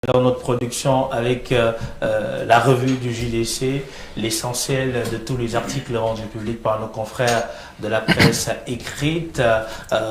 dans notre production avec la revue du JDC, l'essentiel de tous les articles rendus publics par nos confrères de la presse écrite,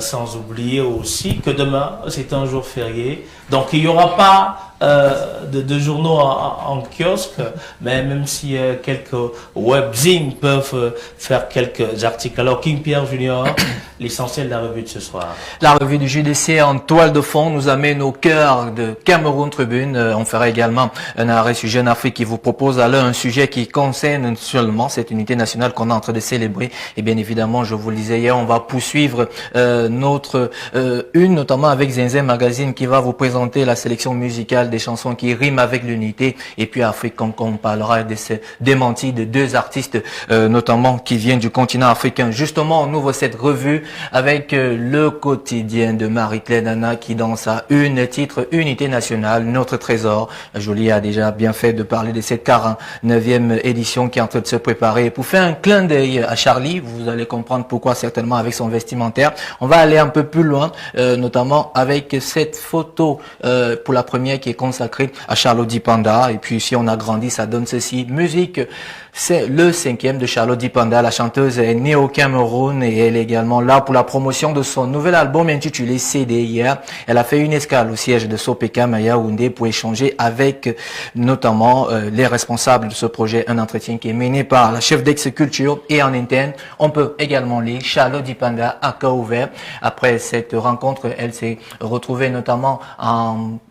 sans oublier aussi que demain c'est un jour férié, donc il n'y aura pas de journaux en kiosque, mais même si quelques webzines peuvent faire quelques articles. Alors King Pierre Junior, l'essentiel de la revue de ce soir. La revue du JDC en toile de fond nous amène au cœur de Cameroun Tribune. On fera également un arrêt sur Jeune Afrique qui vous propose alors un sujet qui concerne seulement cette unité nationale qu'on est en train de célébrer. Et bien évidemment, je vous le disais hier, on va poursuivre notre une, notamment avec Zinzin Magazine qui va vous présenter la sélection musicale des chansons qui riment avec l'unité. Et puis Afrique, on parlera de ces démentis de deux artistes, notamment qui viennent du continent africain. Justement, on ouvre cette revue avec le quotidien de Marie-Claire Nana qui dans sa une titre Unité nationale, notre trésor. Jolie a déjà bien fait de parler de cette 49e édition qui est en train de se préparer. Pour faire un clin d'œil à Charlie, vous allez comprendre pourquoi certainement avec son vestimentaire. On va aller un peu plus loin, notamment avec cette photo pour la première qui est consacrée à Charlotte Dipanda. Et puis si on a grandi, ça donne ceci. Musique, c'est le 5e de Charlotte Dipanda. La chanteuse est née au Cameroun et elle est également là pour la promotion de son nouvel album intitulé CD hier. Elle a fait une escale au siège de Sopekam à Yaoundé pour échanger avec notamment les responsables de ce projet. Un entretien qui est mené par la chef d'ex-culture et en interne. On peut également lire Charlotte Dipanda à cœur ouvert. Après cette rencontre, elle s'est retrouvée notamment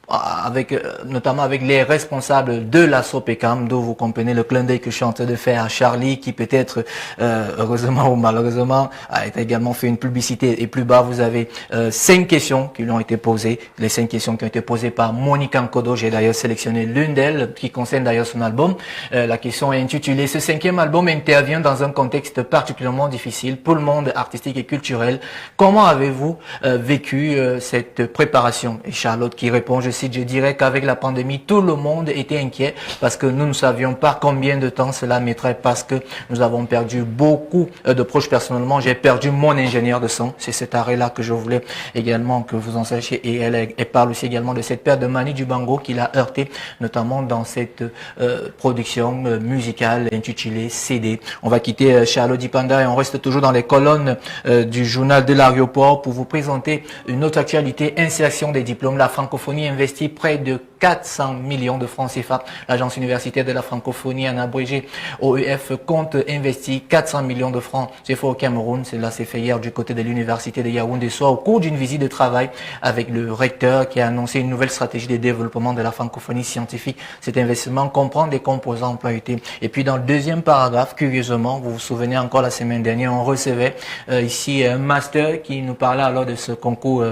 avec les responsables de la Sopekam, d'où vous comprenez le clin d'œil que je suis en train de faire à Charlie, qui peut-être, heureusement ou malheureusement, a également fait une publicité. Et plus bas, vous avez 5 questions qui lui ont été posées. Les 5 questions qui ont été posées par Monique Nkodo. J'ai d'ailleurs sélectionné l'une d'elles, qui concerne d'ailleurs son album. La question est intitulée « Ce 5e album intervient dans un contexte particulièrement difficile pour le monde artistique et culturel. Comment avez-vous vécu cette préparation ?» Et Charlotte qui répond, je dirais qu'avec la pandémie, tout le monde était inquiet parce que nous ne savions pas combien de temps cela mettrait, parce que nous avons perdu beaucoup de proches. Personnellement, j'ai perdu mon ingénieur de son. C'est cet arrêt-là que je voulais également que vous en sachiez. Et elle parle aussi également de cette perte de Mani Dibango qui l'a heurté, notamment dans cette production musicale intitulée CD. On va quitter Charlotte Dipanda et on reste toujours dans les colonnes du journal de l'aéroport pour vous présenter une autre actualité, insertion des diplômes. La francophonie investit près de 400 millions de francs CFA. L'Agence universitaire de la francophonie, en abrégé OEF, compte investir 400 millions de francs CFA au Cameroun. Cela s'est fait hier du côté de l'université de Yaoundé, soit au cours d'une visite de travail avec le recteur qui a annoncé une nouvelle stratégie de développement de la francophonie scientifique. Cet investissement comprend des composants employés. Et puis dans le deuxième paragraphe, curieusement, vous vous souvenez encore la semaine dernière, on recevait ici un master qui nous parlait alors de ce concours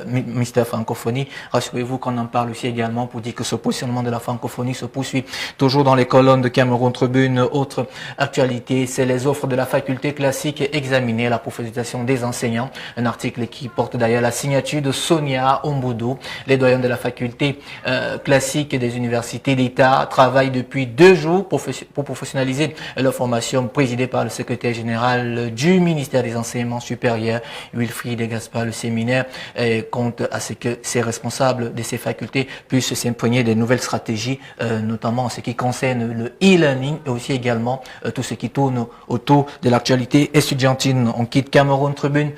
Mister Francophonie. Rassurez-vous qu'on en parle aussi également pour dire que ce positionnement de la francophonie se poursuit toujours dans les colonnes de Cameroun Tribune. Autre actualité, c'est les offres de la faculté classique examinées, la professionnalisation des enseignants. Un article qui porte d'ailleurs la signature de Sonia Omboudou. Les doyens de la faculté classique des universités d'État travaillent depuis 2 jours pour professionnaliser leur formation, présidée par le secrétaire général du ministère des Enseignements supérieurs, Wilfried Gaspard. Le séminaire compte à ce que ces responsables de ces facultés puissent s'imprégner des nouvelles stratégies, notamment en ce qui concerne le e-learning et aussi également tout ce qui tourne autour de l'actualité estudiantine. On quitte Cameroun Tribune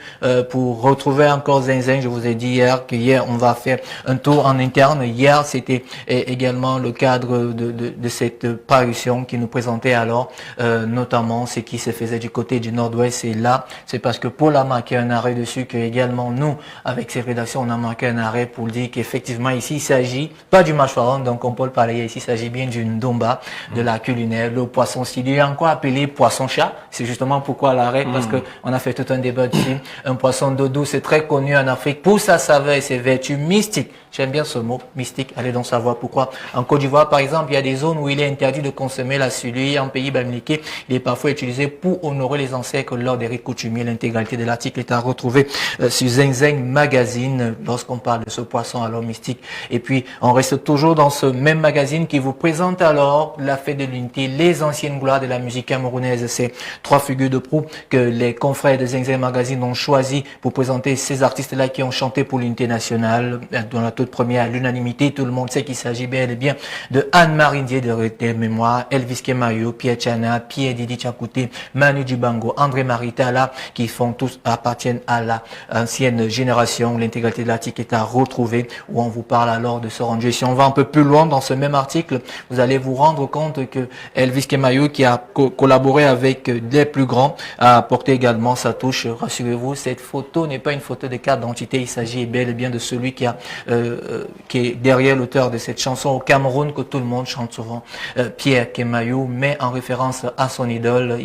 pour retrouver encore Zinzin. Je vous ai dit hier on va faire un tour en interne. Hier, c'était également le cadre de cette parution qui nous présentait alors notamment ce qui se faisait du côté du Nord-Ouest. Et là, c'est parce que Paul a marqué un arrêt dessus que également nous, avec ces rédactions, on a marqué un arrêt pour dire qu'effectivement ici, il s'agit pas du mâchoiron, donc on peut le parler ici, il s'agit bien d'une ndomba, de la culinaire, le poisson stylé, encore appelé poisson-chat. C'est justement pourquoi l'arrêt, parce que on a fait tout un débat dessus. Un poisson d'eau douce, c'est très connu en Afrique pour sa saveur et ses vertus mystiques. J'aime bien ce mot, mystique. Allez donc savoir pourquoi. En Côte d'Ivoire, par exemple, il y a des zones où il est interdit de consommer la soulier. En pays bamileke, il est parfois utilisé pour honorer les ancêtres lors des rites coutumiers. L'intégralité de l'article est à retrouver sur Zinzin Magazine lorsqu'on parle de ce poisson alors mystique. Et puis, on reste reste toujours dans ce même magazine qui vous présente alors la fête de l'unité, les anciennes gloires de la musique camerounaise. C'est 3 figures de proue que les confrères de Zengzeng Magazine ont choisi pour présenter ces artistes-là qui ont chanté pour l'unité nationale. Dans la toute première, à l'unanimité, tout le monde sait qu'il s'agit bel et bien de Anne-Marie Ndiaye de mémoire, Elvis Kemayo, Pierre Tchana, Pierre Didi Tchakouté, Manu Dibango, André Maritala, qui appartiennent à la ancienne génération. L'intégralité de l'article est à retrouver, où on vous parle alors de ce rendu. Si on va un peu plus loin dans ce même article, vous allez vous rendre compte que Elvis Kemayo, qui a collaboré avec les plus grands, a apporté également sa touche. Rassurez-vous, cette photo n'est pas une photo de carte d'identité, il s'agit bel et bien de celui qui est derrière l'auteur de cette chanson au Cameroun que tout le monde chante souvent, Pierre Kemayo, mais en référence à son idole,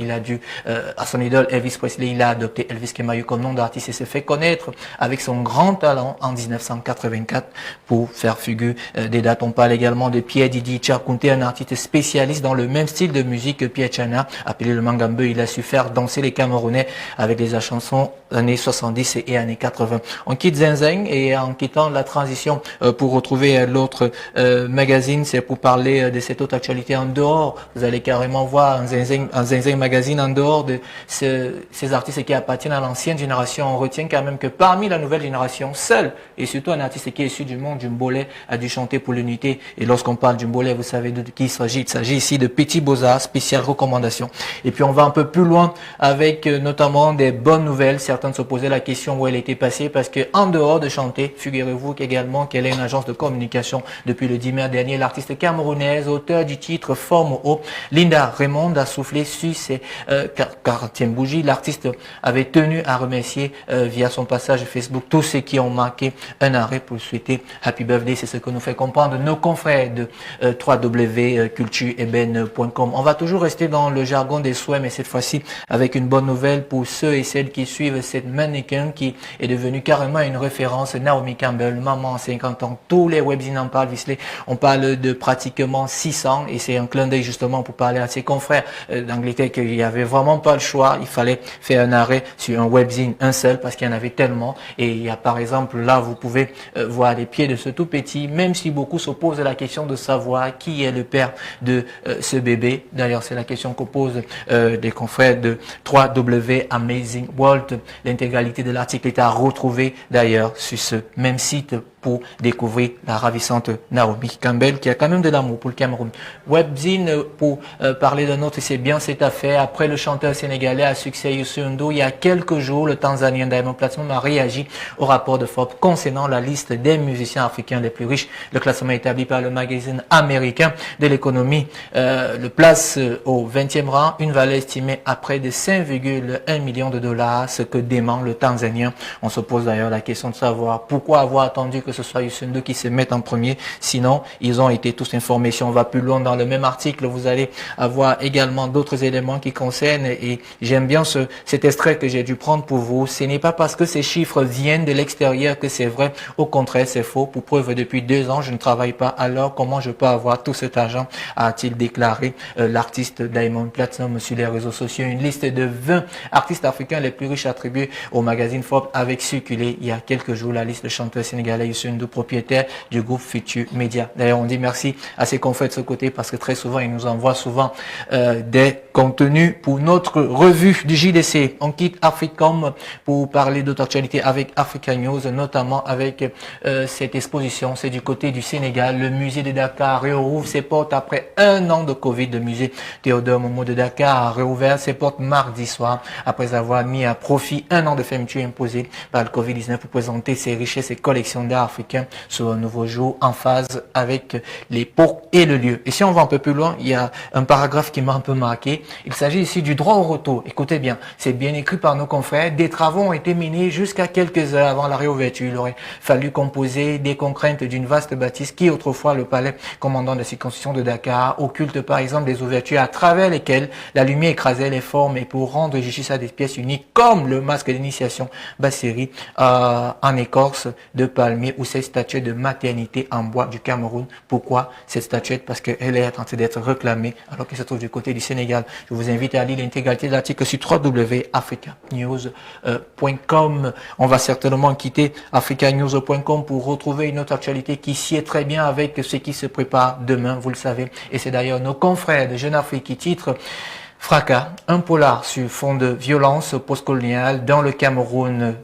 à son idole Elvis Presley, il a adopté Elvis Kemayo comme nom d'artiste et s'est fait connaître avec son grand talent en 1984 pour faire figure des dates. On parle également de Pierre Didi Tchakouté, un artiste spécialiste dans le même style de musique que Pierre Tchana, appelé le Mangambe. Il a su faire danser les Camerounais avec des chansons années 70 et années 80. On quitte Zengzeng et en quittant la transition pour retrouver l'autre magazine, c'est pour parler de cette autre actualité en dehors. Vous allez carrément voir un Zengzeng Magazine en dehors de ces artistes qui appartiennent à l'ancienne génération. On retient quand même que parmi la nouvelle génération, seul et surtout un artiste qui est issu du monde du Mbolé a dû chanter pour l'unité. Et lorsqu'on parle du Mbolé, vous savez de qui il s'agit. Il s'agit ici de Petit Beaux-Arts, spéciale recommandation. Et puis on va un peu plus loin avec notamment des bonnes nouvelles. Certains se posaient la question où elle était passée parce que en dehors de chanter, figurez-vous qu'également qu'elle est une agence de communication depuis le 10 mai dernier. L'artiste camerounaise, auteur du titre Forme O, Linda Raymond, a soufflé sur ses 40e bougies. L'artiste avait tenu à remercier via son passage Facebook tous ceux qui ont marqué un arrêt pour souhaiter Happy Birthday. C'est ce que nous fait comprendre nos confrères de www.cultureeben.com. On va toujours rester dans le jargon des souhaits, mais cette fois-ci avec une bonne nouvelle pour ceux et celles qui suivent cette mannequin qui est devenue carrément une référence, Naomi Campbell, maman 50 ans. Tous les webzines en parlent, Visley. On parle de pratiquement 600 et c'est un clin d'œil justement pour parler à ses confrères d'Angleterre qu'il n'y avait vraiment pas le choix. Il fallait faire un arrêt sur un webzine, un seul, parce qu'il y en avait tellement. Et il y a par exemple, là, vous pouvez voir les pieds de ce tout petit, même si beaucoup se posent la question de savoir qui est le père de ce bébé. D'ailleurs, c'est la question que posent des confrères de www.Amazing World. L'intégralité de l'article est à retrouver d'ailleurs sur ce même site pour découvrir la ravissante Naomi Campbell qui a quand même de l'amour pour le Cameroun. Webzine, pour parler d'un autre, c'est bien cette affaire. Après le chanteur sénégalais à succès Youssou N'Dour, il y a quelques jours, le Tanzanien Diamond Platnumz a réagi au rapport de Forbes concernant la liste des musiciens africains les plus riches. Le classement établi par le magazine américain de l'économie le place au 20e rang, une valeur estimée à près de 5,1 millions de dollars, ce que dément le Tanzanien. On se pose d'ailleurs la question de savoir pourquoi avoir attendu que ce soit Youssou N'Dour qui se mette en premier, sinon ils ont été tous informés. Si on va plus loin dans le même article, vous allez avoir également d'autres éléments qui concernent, et j'aime bien cet extrait que j'ai dû prendre pour vous. Ce n'est pas parce que ces chiffres viennent de l'extérieur que c'est vrai, au contraire c'est faux. Pour preuve, depuis 2 ans je ne travaille pas, alors comment je peux avoir tout cet argent, a-t-il déclaré l'artiste Diamond Platnumz sur les réseaux sociaux. Une liste de 20 artistes africains les plus riches attribués au magazine Forbes avec circulé il y a quelques jours. La liste de chanteurs sénégalais Youssou N'Dour, propriétaire du groupe Futur Media. D'ailleurs, on dit merci à ses confrères de ce côté parce que très souvent, ils nous envoient souvent des contenus pour notre revue du JDC. On quitte Africom pour parler d'autres actualités avec Africa News, notamment avec cette exposition. C'est du côté du Sénégal. Le musée de Dakar réouvre ses portes après 1 an de Covid. Le musée Théodore Momo de Dakar a réouvert ses portes mardi soir après avoir mis à profit 1 an de fermeture imposée par le Covid-19 pour présenter ses richesses et collections d'art africain sur un nouveau jour en phase avec l'époque et le lieu. Et si on va un peu plus loin, il y a un paragraphe qui m'a un peu marqué. Il s'agit ici du droit au retour. Écoutez bien, c'est bien écrit par nos confrères. Des travaux ont été menés jusqu'à quelques heures avant la réouverture. Il aurait fallu composer des contraintes d'une vaste bâtisse qui autrefois le palais commandant de la circonscription de Dakar occulte par exemple des ouvertures à travers lesquelles la lumière écrasait les formes, et pour rendre justice à des pièces uniques comme le masque d'initiation Basseri en écorce de palmier ou cette statuette de maternité en bois du Cameroun. Pourquoi cette statuette? Parce qu'elle est en train d'être réclamée alors qu'elle se trouve du côté du Sénégal. Je vous invite à lire l'intégralité de l'article sur www.africanews.com. On va certainement quitter africanews.com pour retrouver une autre actualité qui sied très bien avec ce qui se prépare demain, vous le savez. Et c'est d'ailleurs nos confrères de Jeune Afrique qui titrent Fracas, un polar sur fond de violence postcoloniale dans le Cameroun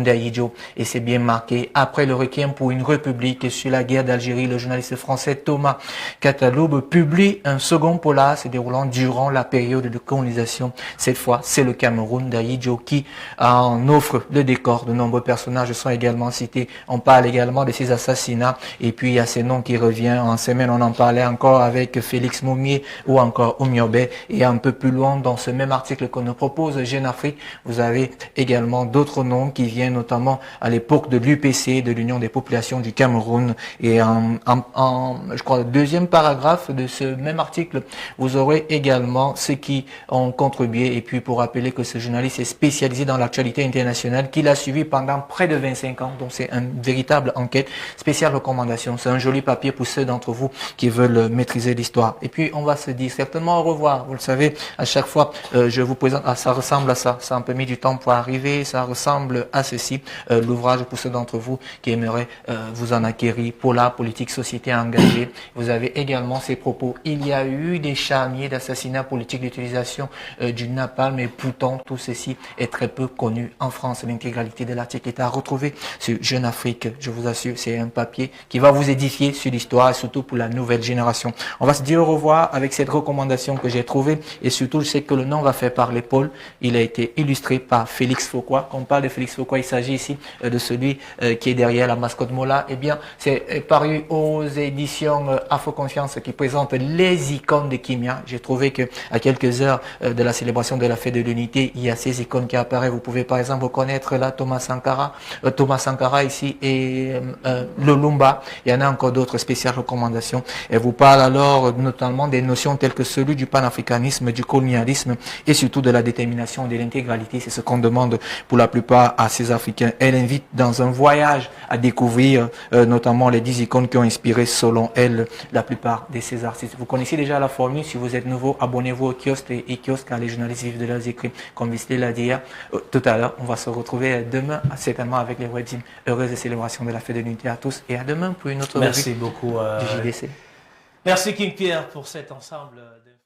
d'Ahidjo, et c'est bien marqué. Après le requiem pour une république sur la guerre d'Algérie, le journaliste français Thomas Cataloube publie un second polar se déroulant durant la période de colonisation. Cette fois, c'est le Cameroun d'Ahidjo qui en offre le décor. De nombreux personnages sont également cités. On parle également de ces assassinats, et puis il y a ces noms qui reviennent. En semaine, on en parlait encore avec Félix Moumié ou encore Oumiobe, et un peu plus loin dans ce même article qu'on nous propose Jeune Afrique, vous avez également d'autres noms qui viennent notamment à l'époque de l'UPC, de l'Union des populations du Cameroun. Et je crois, le deuxième paragraphe de ce même article, vous aurez également ceux qui ont contribué. Et puis pour rappeler que ce journaliste est spécialisé dans l'actualité internationale, qu'il a suivi pendant près de 25 ans. Donc c'est une véritable enquête, spéciale recommandation. C'est un joli papier pour ceux d'entre vous qui veulent maîtriser l'histoire. Et puis on va se dire certainement au revoir. Vous le savez, à chaque fois, je vous présente, ça ressemble à ça. Ça a un peu mis du temps pour arriver. Ça ressemble à ceci, l'ouvrage pour ceux d'entre vous qui aimeraient vous en acquérir, Polar, politique, société engagée. Vous avez également ces propos. Il y a eu des charniers d'assassinats politiques, d'utilisation du napalm, mais pourtant tout ceci est très peu connu en France. L'intégralité de l'article est à retrouver sur Jeune Afrique. Je vous assure, c'est un papier qui va vous édifier sur l'histoire et surtout pour la nouvelle génération. On va se dire au revoir avec cette recommandation que j'ai trouvée, et surtout je sais que le nom va faire parler Paul. Il a été illustré par Félix Fauquois. On parle de Félix Fauquois, il s'agit ici de celui qui est derrière la mascotte Mola. Eh bien, c'est paru aux éditions Afro Confiance qui présente les icônes de Kimia. J'ai trouvé que à quelques heures de la célébration de la fête de l'unité, il y a ces icônes qui apparaissent. Vous pouvez par exemple reconnaître là Thomas Sankara ici, et le Lumba. Il y en a encore d'autres spéciales recommandations. Elle vous parle alors notamment des notions telles que celui du panafricanisme, du colonialisme et surtout de la détermination de l'intégralité. C'est ce qu'on demande pour la plupart à ces Africains. Elle invite dans un voyage à découvrir notamment les 10 icônes qui ont inspiré selon elle la plupart de ces artistes. Vous connaissez déjà la formule. Si vous êtes nouveau, abonnez-vous au kiosque et kiosque, car les journalistes vivent de leurs écrits, comme Wesley l'a dit hier. Tout à l'heure, on va se retrouver demain certainement avec les webzines. Heureuse célébration de la fête de l'unité à tous, et à demain pour une autre Merci beaucoup du JDC. Merci King Pierre pour cet ensemble de